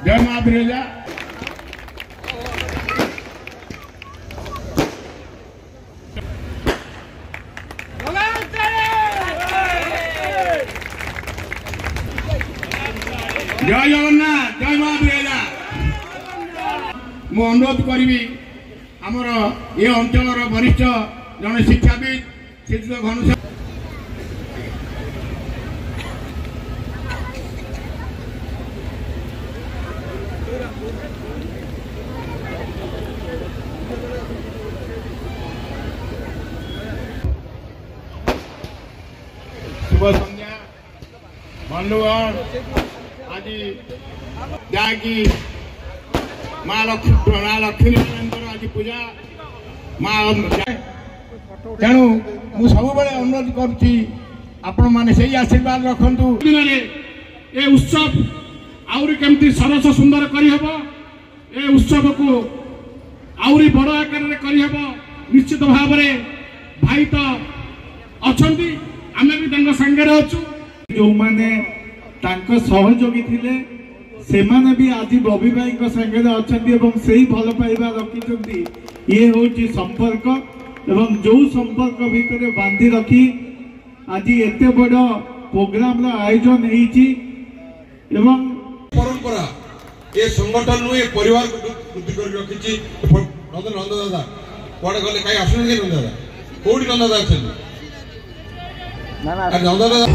जय मां बिरजा। जय जगन्नाथ, जय मां बिरजा। मु अनुरोध करी आमर ये अंचल वरिष्ठ जड़े शिक्षाविद श्रीजुत घनश्याम शुभ संध्या बंधुगण। आज जहाँकि माँ लक्ष्मी आज पूजा माँ तेणु मु सब अनुरोध करुच्ची आपण मैंने से आशीर्वाद रखु। ए उत्सव आउरी केमती सरस सुंदर करहब, ए उत्सव को आउरी बड़ आकार करहब। निश्चित भाव भाई तो अच्छा आम भी सांगे अच्छु। जो माने तांको सहयोगी थिले से माने भी आज बबी भाई संगे अच्छा से ही भल पाइबा रखी। ये हूँ संपर्क एवं जो संपर्क भितर बांधी रखी आज एत बड़ प्रोग्राम आयोजन होती। परंपरा ये संगठन ये परिवार को वृद्धि कर रखी। नंद दादा कड़े गले कहीं आसुन नंद दादा कौटी नंद दादा अच्छे नंद दादा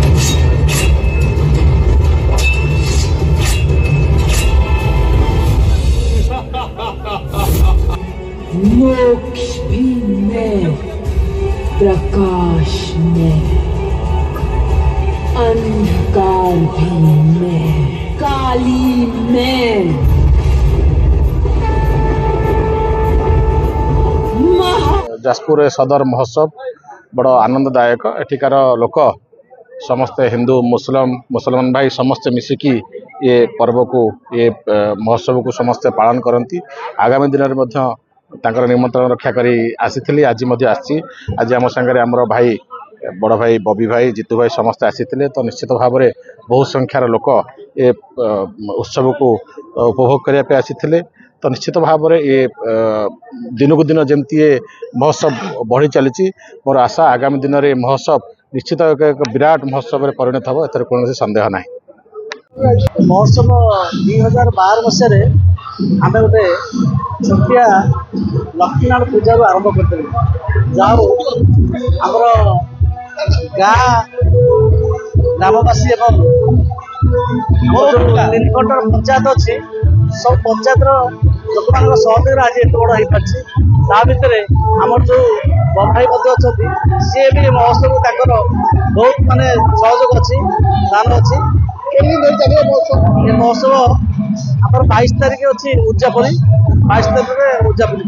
मोक्ष भी मैं, प्रकाश में, अंधकार भी मैं, काली मैं। जाजपुर सदर महोत्सव बड़ आनंददायक। एठिकार लोक समस्ते हिंदू मुसलमान भाई समस्ते मिसिकी ये पर्व को ये महोत्सव को समस्ते पालन करती। आगामी दिन में तांकर निमंत्रण रक्षा करी आसी आज आसी। आज आम सांगे आमर भाई बड़ भाई बबी भाई जीतू भाई समस्ते आसी। तो निश्चित भाव में बहुत संख्यार लोक ये उत्सव को उपभोग करने आसी। तो निश्चित भाव में ये दिन को दिन जमती ये महोत्सव बढ़ी चली। मोर आशा आगामी दिन में महोत्सव निश्चित एक विराट महोत्सव में परिणत हो, एथर कौन संदेह ना। महोत्सव 2012 मसीह आम गोटे छोटिया लक्ष्मीनारायण पूजा आरंभ करते जहाँ आमर ग्रामवासी एवं निकट पंचायत अच्छी सब पंचायत लोक मान सहयोग आज एत बड़ हो पारे। आमर जो भाई अच्छा सी भी महोत्सव बहुत मानने सहयोग अच्छी दान अच्छी। ये महोत्सव आम 22 तारिख अच्छी उद्यापन 22 तारिख उद्यापन।